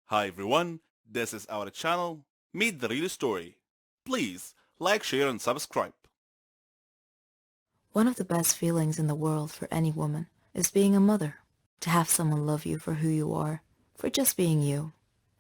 Hi everyone, this is our channel, Meet the Real Story. Please like, share and subscribe. One of the best feelings in the world for any woman is being a mother. To have someone love you for who you are, for just being you,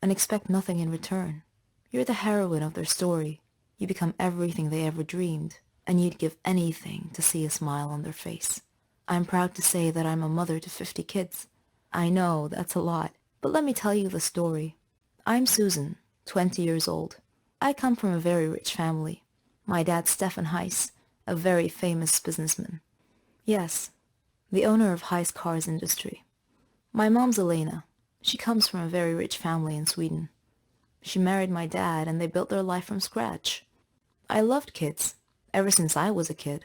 and expect nothing in return. You're the heroine of their story. You become everything they ever dreamed, and you'd give anything to see a smile on their face. I'm proud to say that I'm a mother to 50 kids. I know, that's a lot, but let me tell you the story. I'm Susan, 20 years old. I come from a very rich family. My dad's Stefan Heiss, a very famous businessman. Yes, the owner of Heiss Cars Industry. My mom's Elena. She comes from a very rich family in Sweden. She married my dad and they built their life from scratch. I loved kids, ever since I was a kid.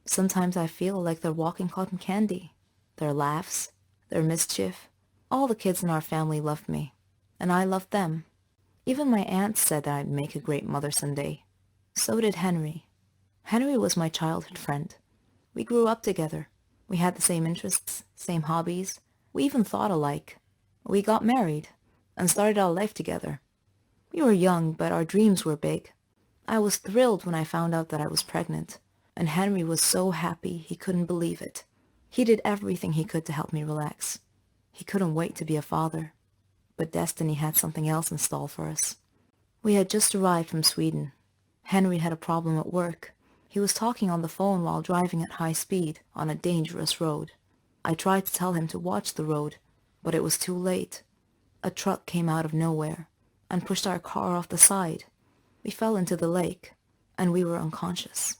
Sometimes I feel like they're walking cotton candy. Their laughs, their mischief. All the kids in our family loved me, and I loved them. Even my aunt said that I'd make a great mother someday. So did Henry. Henry was my childhood friend. We grew up together. We had the same interests, same hobbies. We even thought alike. We got married and started our life together. We were young, but our dreams were big. I was thrilled when I found out that I was pregnant, and Henry was so happy he couldn't believe it. He did everything he could to help me relax. He couldn't wait to be a father. But destiny had something else in store for us. We had just arrived from Sweden. Henry had a problem at work. He was talking on the phone while driving at high speed on a dangerous road. I tried to tell him to watch the road, but it was too late. A truck came out of nowhere and pushed our car off the side. We fell into the lake, and we were unconscious.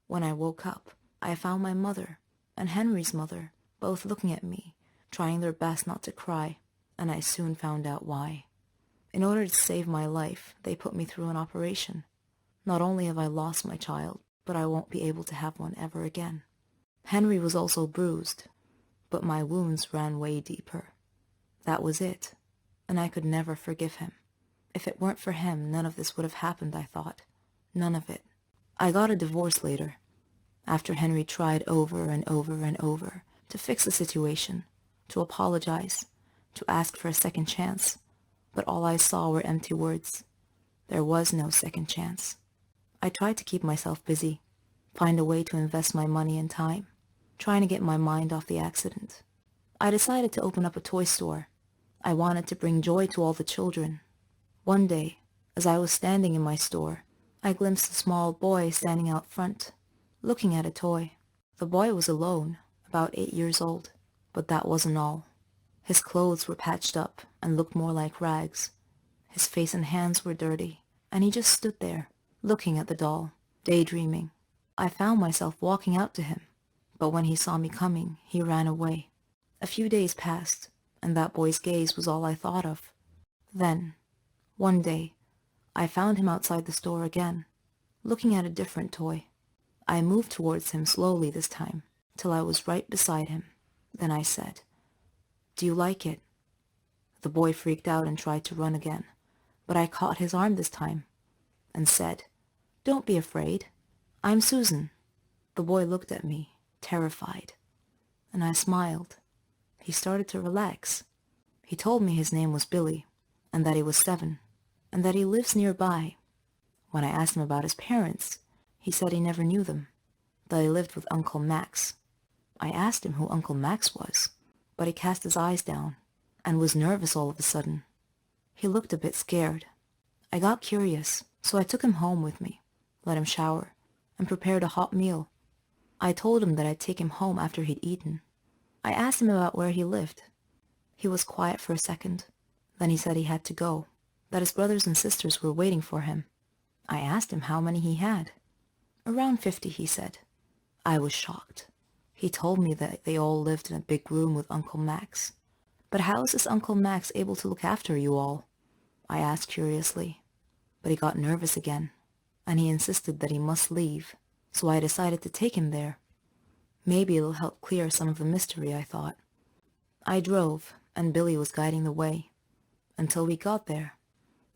When I woke up, I found my mother and Henry's mother both looking at me, trying their best not to cry, and I soon found out why. In order to save my life, they put me through an operation. Not only have I lost my child, but I won't be able to have one ever again. Henry was also bruised, but my wounds ran way deeper. That was it, and I could never forgive him. If it weren't for him, none of this would have happened, I thought. None of it. I got a divorce later, after Henry tried over and over and over to fix the situation, to apologize, to ask for a second chance, but all I saw were empty words. There was no second chance. I tried to keep myself busy, find a way to invest my money and time, trying to get my mind off the accident. I decided to open up a toy store. I wanted to bring joy to all the children. One day, as I was standing in my store, I glimpsed a small boy standing out front, looking at a toy. The boy was alone, about 8 years old, but that wasn't all. His clothes were patched up and looked more like rags. His face and hands were dirty, and he just stood there, looking at the doll, daydreaming. I found myself walking out to him, but when he saw me coming, he ran away. A few days passed, and that boy's gaze was all I thought of. Then, one day, I found him outside the store again, looking at a different toy. I moved towards him slowly this time, till I was right beside him. Then I said, "Do you like it?" The boy freaked out and tried to run again, but I caught his arm this time and said, "Don't be afraid. I'm Susan." The boy looked at me, terrified, and I smiled. He started to relax. He told me his name was Billy, and that he was 7, and that he lives nearby. When I asked him about his parents, he said he never knew them, that he lived with Uncle Max. I asked him who Uncle Max was, but he cast his eyes down and was nervous all of a sudden. He looked a bit scared. I got curious, so I took him home with me, let him shower, and prepared a hot meal. I told him that I'd take him home after he'd eaten. I asked him about where he lived. He was quiet for a second. Then he said he had to go, that his brothers and sisters were waiting for him. I asked him how many he had. "Around 50, he said. I was shocked. He told me that they all lived in a big room with Uncle Max. But how is this Uncle Max able to look after you all? I asked curiously. But he got nervous again, and he insisted that he must leave, so I decided to take him there. Maybe it'll help clear some of the mystery, I thought. I drove, and Billy was guiding the way, until we got there.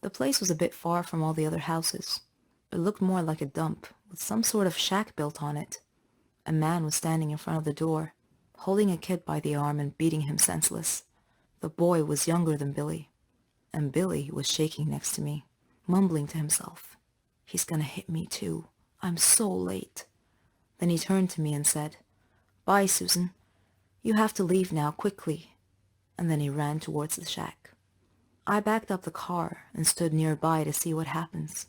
The place was a bit far from all the other houses. It looked more like a dump, with some sort of shack built on it. A man was standing in front of the door, holding a kid by the arm and beating him senseless. The boy was younger than Billy, and Billy was shaking next to me, mumbling to himself. "He's gonna hit me too. I'm so late." Then he turned to me and said, "Bye, Susan. You have to leave now, quickly." And then he ran towards the shack. I backed up the car and stood nearby to see what happens.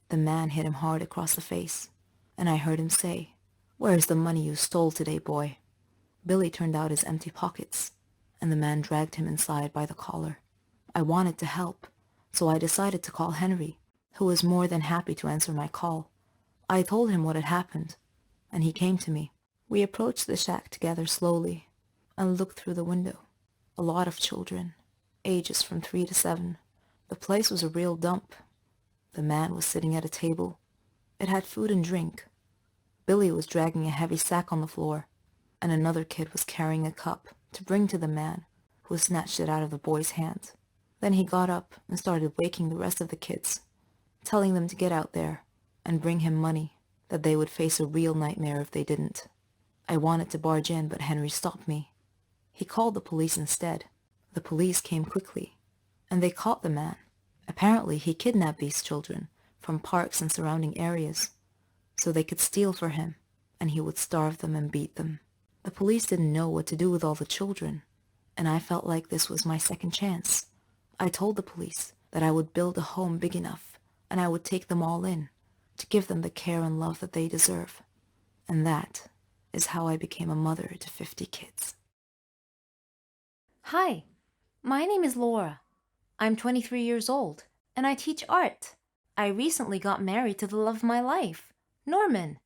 The man hit him hard across the face, and I heard him say, "Where's the money you stole today, boy?" Billy turned out his empty pockets, and the man dragged him inside by the collar. I wanted to help, so I decided to call Henry, who was more than happy to answer my call. I told him what had happened, and he came to me. We approached the shack together slowly and looked through the window. A lot of children, ages from 3 to 7. The place was a real dump. The man was sitting at a table. It had food and drink. Billy was dragging a heavy sack on the floor, and another kid was carrying a cup to bring to the man, who snatched it out of the boy's hand. Then he got up and started waking the rest of the kids, telling them to get out there and bring him money, that they would face a real nightmare if they didn't. I wanted to barge in, but Henry stopped me. He called the police instead. The police came quickly, and they caught the man. Apparently, he kidnapped these children from parks and surrounding areas, so they could steal for him, and he would starve them and beat them. The police didn't know what to do with all the children, and I felt like this was my second chance. I told the police that I would build a home big enough, and I would take them all in, to give them the care and love that they deserve. And that is how I became a mother to 50 kids. Hi, my name is Laura. I'm 23 years old, and I teach art. I recently got married to the love of my life, Norman.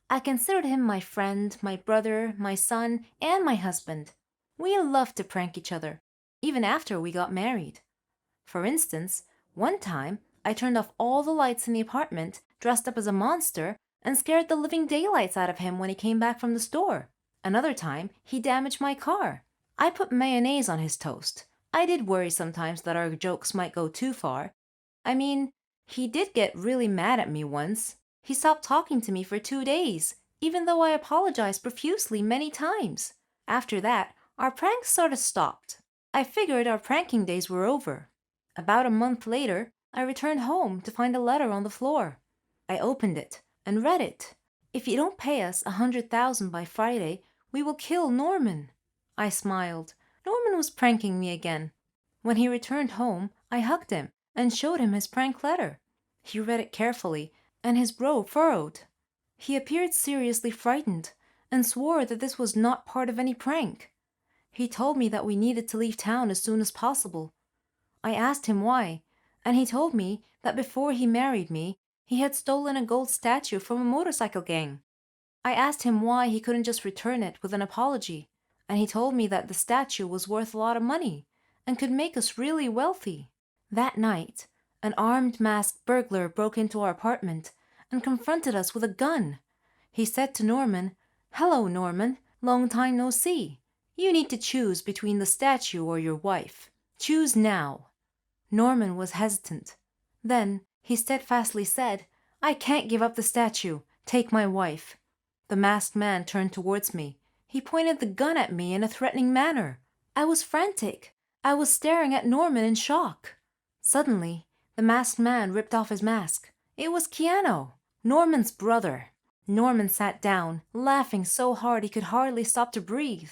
I considered him my friend, my brother, my son, and my husband. We loved to prank each other, even after we got married. For instance, one time, I turned off all the lights in the apartment, dressed up as a monster, and scared the living daylights out of him when he came back from the store. Another time, he damaged my car. I put mayonnaise on his toast. I did worry sometimes that our jokes might go too far. I mean, he did get really mad at me once. He stopped talking to me for 2 days, even though I apologized profusely many times. After that, our pranks sort of stopped. I figured our pranking days were over. About a month later, I returned home to find a letter on the floor. I opened it and read it. "If you don't pay us 100,000 by Friday, we will kill Norman." I smiled. Norman was pranking me again. When he returned home, I hugged him and showed him his prank letter. He read it carefully, and his brow furrowed. He appeared seriously frightened and swore that this was not part of any prank. He told me that we needed to leave town as soon as possible. I asked him why, and he told me that before he married me, he had stolen a gold statue from a motorcycle gang. I asked him why he couldn't just return it with an apology, and he told me that the statue was worth a lot of money and could make us really wealthy. That night, an armed masked burglar broke into our apartment and confronted us with a gun. He said to Norman, "Hello, Norman, long time no see. You need to choose between the statue or your wife. Choose now." Norman was hesitant. Then he steadfastly said, "I can't give up the statue. Take my wife." The masked man turned towards me. He pointed the gun at me in a threatening manner. I was frantic. I was staring at Norman in shock. Suddenly, the masked man ripped off his mask. It was Keanu, Norman's brother. Norman sat down, laughing so hard he could hardly stop to breathe.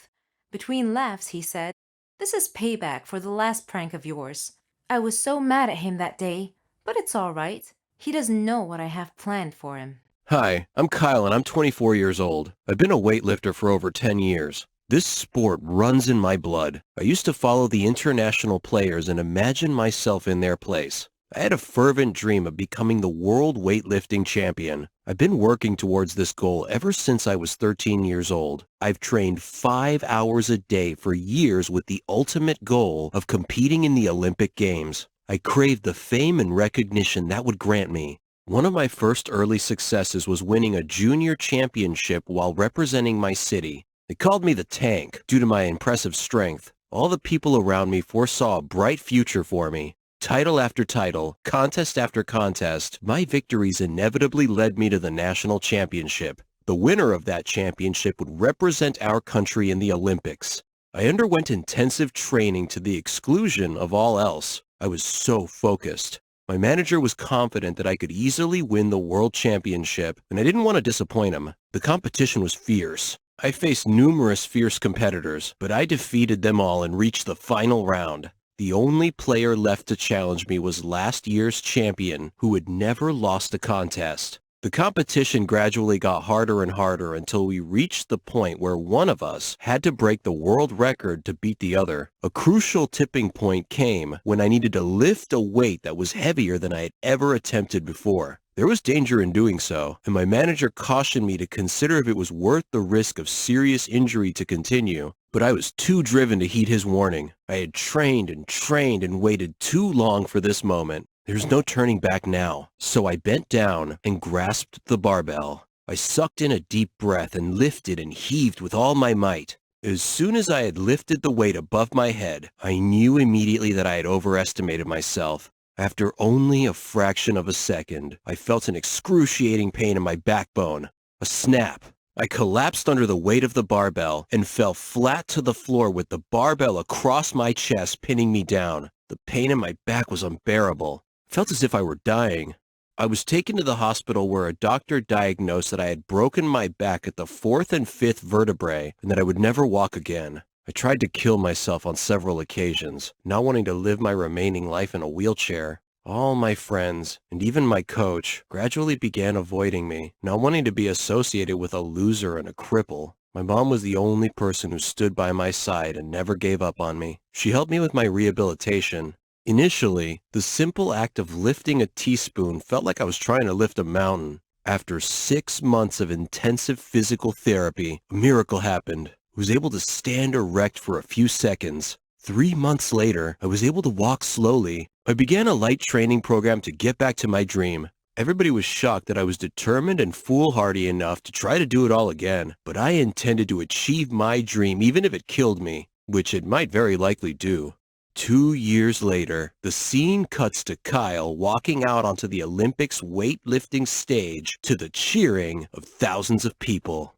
Between laughs, he said, "This is payback for the last prank of yours. I was so mad at him that day, but it's all right. He doesn't know what I have planned for him." Hi, I'm Kyle and I'm 24 years old. I've been a weightlifter for over 10 years. This sport runs in my blood. I used to follow the international players and imagine myself in their place. I had a fervent dream of becoming the world weightlifting champion. I've been working towards this goal ever since I was 13 years old. I've trained 5 hours a day for years with the ultimate goal of competing in the Olympic Games. I craved the fame and recognition that would grant me. One of my first early successes was winning a junior championship while representing my city. They called me the Tank due to my impressive strength. All the people around me foresaw a bright future for me. Title after title, contest after contest, my victories inevitably led me to the national championship. The winner of that championship would represent our country in the Olympics. I underwent intensive training to the exclusion of all else. I was so focused. My manager was confident that I could easily win the world championship, and I didn't want to disappoint him. The competition was fierce. I faced numerous fierce competitors, but I defeated them all and reached the final round. The only player left to challenge me was last year's champion, who had never lost a contest. The competition gradually got harder and harder until we reached the point where one of us had to break the world record to beat the other. A crucial tipping point came when I needed to lift a weight that was heavier than I had ever attempted before. There was danger in doing so, and my manager cautioned me to consider if it was worth the risk of serious injury to continue. But I was too driven to heed his warning. I had trained and waited too long for this moment. There's no turning back now, so I bent down and grasped the barbell. I sucked in a deep breath and lifted and heaved with all my might. As soon as I had lifted the weight above my head, I knew immediately that I had overestimated myself. After only a fraction of a second, I felt an excruciating pain in my backbone. A snap. I collapsed under the weight of the barbell and fell flat to the floor with the barbell across my chest pinning me down. The pain in my back was unbearable. Felt as if I were dying. I was taken to the hospital where a doctor diagnosed that I had broken my back at the 4th and 5th vertebrae and that I would never walk again. I tried to kill myself on several occasions, not wanting to live my remaining life in a wheelchair. All my friends, and even my coach, gradually began avoiding me, not wanting to be associated with a loser and a cripple. My mom was the only person who stood by my side and never gave up on me. She helped me with my rehabilitation. Initially, the simple act of lifting a teaspoon felt like I was trying to lift a mountain. After 6 months of intensive physical therapy, a miracle happened. I was able to stand erect for a few seconds. 3 months later, I was able to walk slowly. I began a light training program to get back to my dream. Everybody was shocked that I was determined and foolhardy enough to try to do it all again, but I intended to achieve my dream even if it killed me, which it might very likely do. 2 years later, the scene cuts to Kyle walking out onto the Olympics weightlifting stage to the cheering of thousands of people.